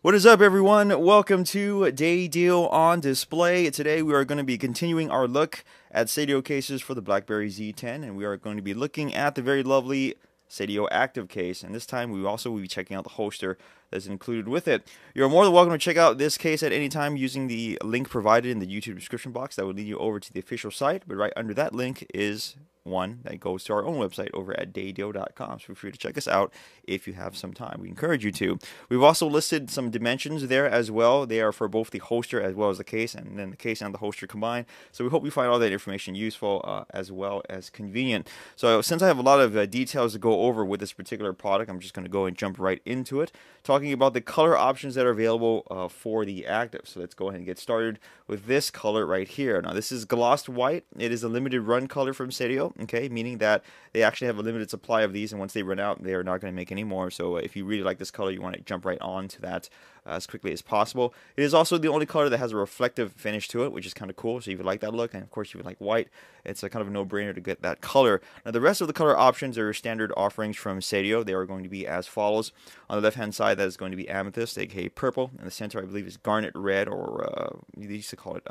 What is up, everyone? Welcome to Day Deal on Display. Today we are going to be continuing our look at Seidio cases for the Blackberry Z10, and we are going to be looking at the very lovely Seidio active case. And this time we also will be checking out the holster that's included with it. You're more than welcome to check out this case at any time using the link provided in the YouTube description box. That would lead you over to the official site, but right under that link is one that goes to our own website over at daydeal.com. So feel free to check us out if you have some time. We encourage you to. We've also listed some dimensions there as well. They are for both the holster as well as the case, and then the case and the holster combined. So we hope you find all that information useful as well as convenient. So since I have a lot of details to go over with this particular product, I'm just going to go and jump right into it, talking about the color options that are available for the active. So let's go ahead and get started with this color right here. Now this is glossed white. It is a limited run color from Seidio. Okay, meaning that they actually have a limited supply of these, and once they run out, they are not going to make any more. So if you really like this color, you want to jump right on to that as quickly as possible. It is also the only color that has a reflective finish to it, which is kind of cool. So if you like that look, and of course if you like white, it's a kind of a no-brainer to get that color. Now the rest of the color options are standard offerings from Seidio. They are going to be as follows. On the left-hand side, that is going to be amethyst, aka purple. In the center, I believe, is garnet red, or they used to call it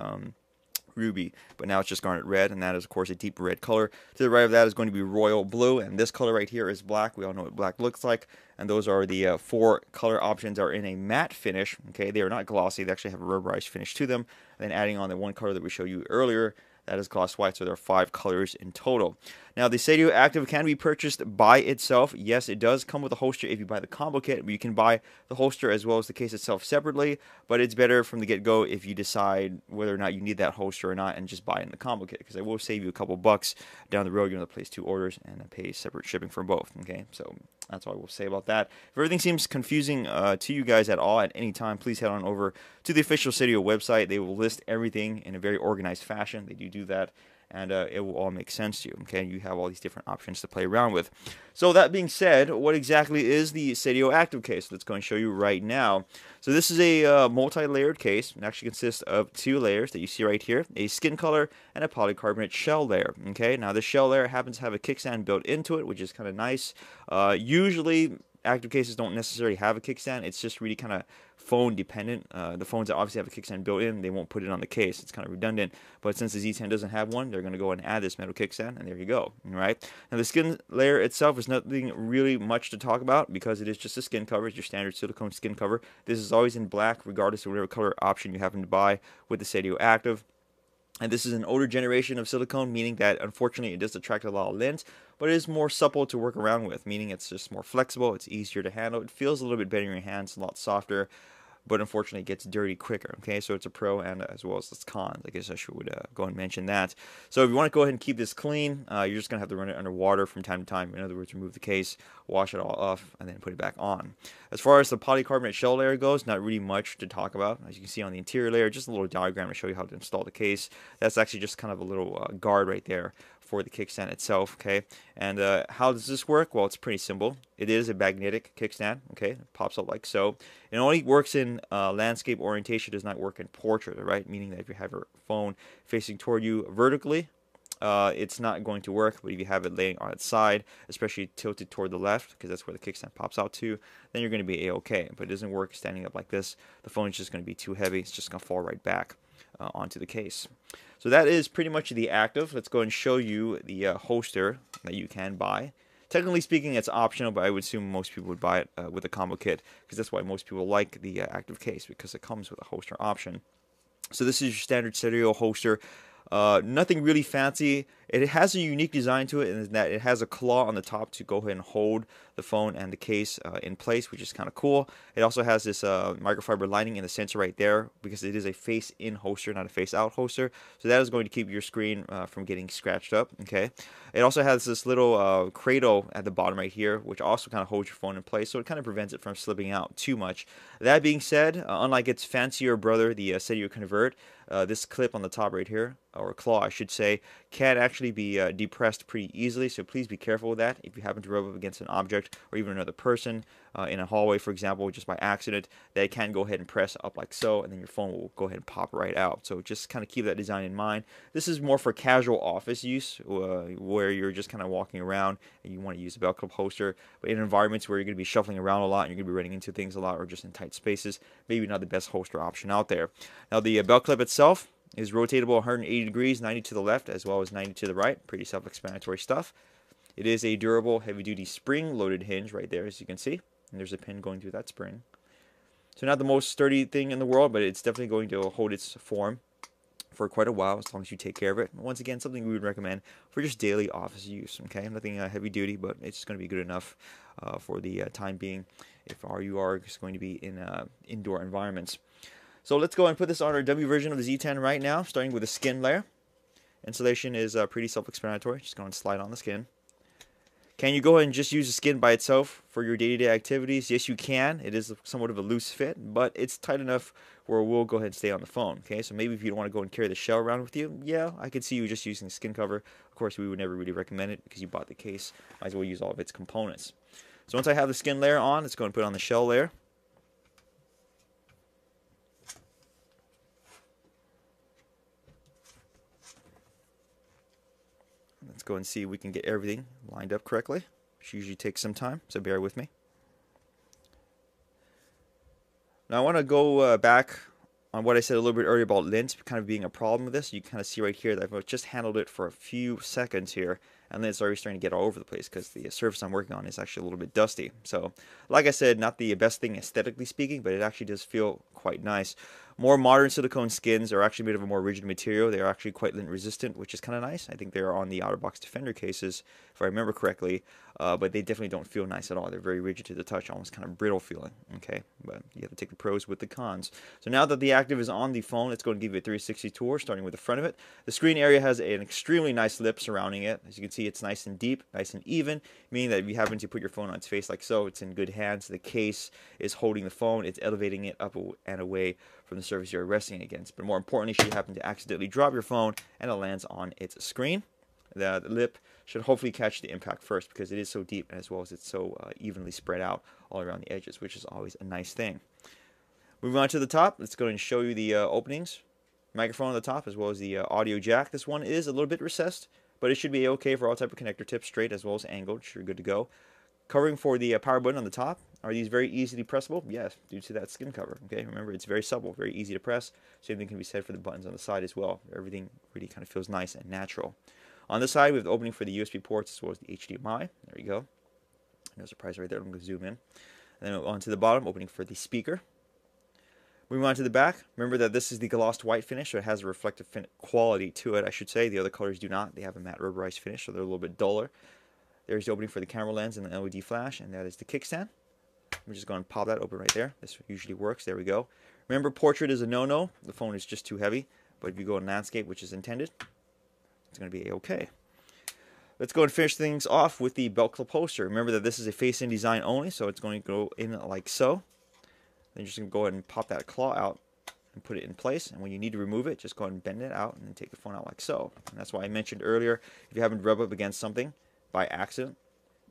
ruby, but now it's just garnet red, and that is of course a deep red color. To the right of that is going to be royal blue, and this color right here is black. We all know what black looks like, and those are the four color options. Are in a matte finish. Okay, they are not glossy. They actually have a rubberized finish to them. And then adding on the one color that we showed you earlier, that is gloss white, so there are 5 colors in total. Now, the Seidio Active can be purchased by itself. Yes, it does come with a holster if you buy the combo kit, but you can buy the holster as well as the case itself separately, but it's better from the get-go if you decide whether or not you need that holster or not and just buy it in the combo kit, because it will save you a couple bucks down the road. You're going to place 2 orders and pay separate shipping for both, okay? So that's all I will say about that. If everything seems confusing to you guys at all at any time, please head on over to the official Seidio website. They will list everything in a very organized fashion. They do that, and it will all make sense to you. Okay, you have all these different options to play around with. So that being said, what exactly is the Seidio Active case? Let's go and show you right now. So this is a multi-layered case. It actually consists of 2 layers that you see right here: a skin color and a polycarbonate shell layer. Okay, now the shell layer happens to have a kickstand built into it, which is kind of nice. Usually active cases don't necessarily have a kickstand. It's just really kind of phone dependent. The phones that obviously have a kickstand built in, they won't put it on the case. It's kind of redundant. But since the Z10 doesn't have one, they're going to go and add this metal kickstand, and there you go. All right. Now the skin layer itself is nothing really much to talk about because it is just a skin cover. It's your standard silicone skin cover. This is always in black, regardless of whatever color option you happen to buy with the Seidio Active. And this is an older generation of silicone, meaning that unfortunately it does attract a lot of lint, but it is more supple to work around with, meaning it's just more flexible, it's easier to handle, it feels a little bit better in your hands, a lot softer, but unfortunately it gets dirty quicker. Okay, so it's a pro and as well as its cons. I guess I should go and mention that. So if you want to go ahead and keep this clean, you're just going to have to run it under water from time to time. In other words, remove the case, wash it all off, and then put it back on. As far as the polycarbonate shell layer goes, not really much to talk about. As you can see on the interior layer, just a little diagram to show you how to install the case. That's actually just kind of a little guard right there for the kickstand itself. Okay, and how does this work? Well, it's pretty simple. It is a magnetic kickstand. Okay, it pops up like so. It only works in landscape orientation. Does not work in portrait. Right, meaning that if you have your phone facing toward you vertically, it's not going to work. But if you have it laying on its side, especially tilted toward the left, because that's where the kickstand pops out to, then you're going to be a-okay. But it doesn't work standing up like this. The phone is just going to be too heavy. It's just going to fall right back onto the case. So that is pretty much the active. Let's go and show you the holster that you can buy. Technically speaking, it's optional, but I would assume most people would buy it with a combo kit, because that's why most people like the active case, because it comes with a holster option. So this is your standard Seidio holster. Nothing really fancy. It has a unique design to it, in that it has a claw on the top to go ahead and hold the phone and the case in place, which is kind of cool. It also has this microfiber lining in the center right there, because it is a face-in holster, not a face-out holster. So that is going to keep your screen from getting scratched up. Okay. It also has this little cradle at the bottom right here, which also kind of holds your phone in place, so it kind of prevents it from slipping out too much. That being said, unlike its fancier brother, the Seidio Convert, this clip on the top right here, or claw I should say, can actually actually be depressed pretty easily, so please be careful with that. If you happen to rub up against an object or even another person in a hallway, for example, just by accident, they can go ahead and press up like so, and then your phone will go ahead and pop right out. So just kind of keep that design in mind. This is more for casual office use, where you're just kind of walking around and you want to use a belt clip holster, but in environments where you're going to be shuffling around a lot and you're going to be running into things a lot, or just in tight spaces, maybe not the best holster option out there. Now the belt clip itself is rotatable 180 degrees, 90 to the left as well as 90 to the right. Pretty self-explanatory stuff. It is a durable, heavy-duty spring-loaded hinge right there, as you can see. And there's a pin going through that spring. So not the most sturdy thing in the world, but it's definitely going to hold its form for quite a while as long as you take care of it. Once again, something we would recommend for just daily office use. Okay, nothing heavy-duty, but it's just going to be good enough for the time being if you are just going to be in indoor environments. So let's go and put this on our dummy version of the Z10 right now, starting with the skin layer. Installation is pretty self-explanatory. Just going to slide on the skin. Can you go ahead and just use the skin by itself for your day-to-day activities? Yes, you can. It is somewhat of a loose fit, but it's tight enough where we'll go ahead and stay on the phone. Okay, so maybe if you don't want to go and carry the shell around with you, yeah, I could see you just using the skin cover. Of course, we would never really recommend it because you bought the case. Might as well use all of its components. So once I have the skin layer on, let's go and put on the shell layer. Let's go and see if we can get everything lined up correctly, which usually takes some time, so bear with me. Now I want to go back on what I said a little bit earlier about lint kind of being a problem with this. You kind of see right here that I've just handled it for a few seconds here, and then it's already starting to get all over the place because the surface I'm working on is actually a little bit dusty. So, like I said, not the best thing aesthetically speaking, but it actually does feel quite nice. More modern silicone skins are actually made of a more rigid material. They are actually quite lint resistant, which is kind of nice. I think they're on the OtterBox Defender cases, if I remember correctly, but they definitely don't feel nice at all. They're very rigid to the touch, almost kind of brittle feeling. Okay, but you have to take the pros with the cons. So now that the active is on the phone, it's going to give you a 360 tour, starting with the front of it. The screen area has an extremely nice lip surrounding it. As you can see, it's nice and deep, nice and even, meaning that if you happen to put your phone on its face like so, it's in good hands. The case is holding the phone, it's elevating it up and away from the surface you're resting against. But more importantly, should you happen to accidentally drop your phone and it lands on its screen, the lip should hopefully catch the impact first because it is so deep, as well as it's so evenly spread out all around the edges, which is always a nice thing. Moving on to the top, let's go and show you the openings. Microphone on the top, as well as the audio jack. This one is a little bit recessed, but it should be okay for all type of connector tips, straight as well as angled. You're good to go. Covering for the power button on the top. Are these very easily pressable? Yes, due to that skin cover. Okay, remember, it's very supple, very easy to press. Same thing can be said for the buttons on the side as well. Everything really kind of feels nice and natural. On this side, we have the opening for the USB ports as well as the HDMI. There you go. No surprise right there. I'm going to zoom in. And then onto the bottom, opening for the speaker. Moving on to the back, remember that this is the glossed white finish, so it has a reflective quality to it, I should say. The other colors do not. They have a matte rubberized finish, so they're a little bit duller. There's the opening for the camera lens and the LED flash, and that is the kickstand. I'm just going to pop that open right there. This usually works. There we go. Remember, portrait is a no-no. The phone is just too heavy. But if you go in landscape, which is intended, it's going to be okay. Let's go and finish things off with the belt clip holster. Remember that this is a face-in design only, so it's going to go in like so. Then you're just going to go ahead and pop that claw out and put it in place. And when you need to remove it, just go ahead and bend it out and then take the phone out like so. And that's why I mentioned earlier, if you happen to rub up against something by accident,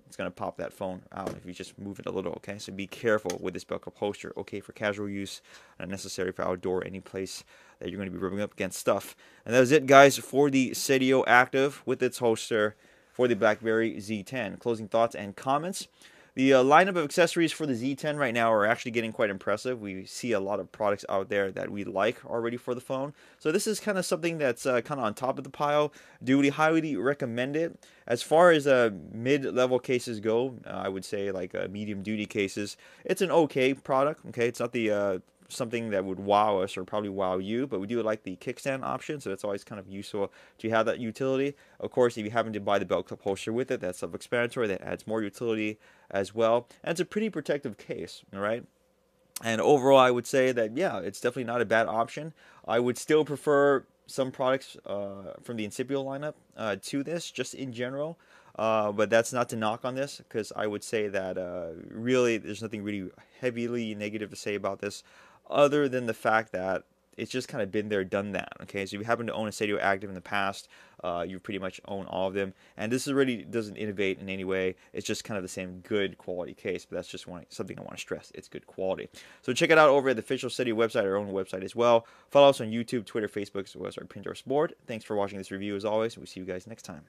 it's going to pop that phone out if you just move it a little, okay? So be careful with this belt clip holster. Okay for casual use, not necessary for outdoor, any place that you're going to be rubbing up against stuff. And that was it, guys, for the Seidio Active with its holster for the Blackberry Z10. Closing thoughts and comments. The lineup of accessories for the Z10 right now are actually getting quite impressive. We see a lot of products out there that we like already for the phone. So this is kind of something that's kind of on top of the pile. Do we highly recommend it? As far as mid-level cases go, I would say like medium-duty cases, it's an okay product. Okay, it's not the something that would wow us or probably wow you, but we do like the kickstand option, so it's always kind of useful to have that utility. Of course, if you happen to buy the belt clip holster with it, that's self-explanatory. That adds more utility as well, and it's a pretty protective case, all right? And overall, I would say that, yeah, it's definitely not a bad option. I would still prefer some products from the Incipio lineup to this, just in general. But that's not to knock on this, because I would say that really there's nothing really heavily negative to say about this, other than the fact that it's just kind of been there, done that. Okay, so if you happen to own a Seidio Active in the past, you pretty much own all of them. And this really doesn't innovate in any way. It's just kind of the same good quality case, but that's just something I want to stress. It's good quality. So check it out over at the official Seidio website, our own website as well. Follow us on YouTube, Twitter, Facebook, as well as our Pinterest board. Thanks for watching this review as always. We'll see you guys next time.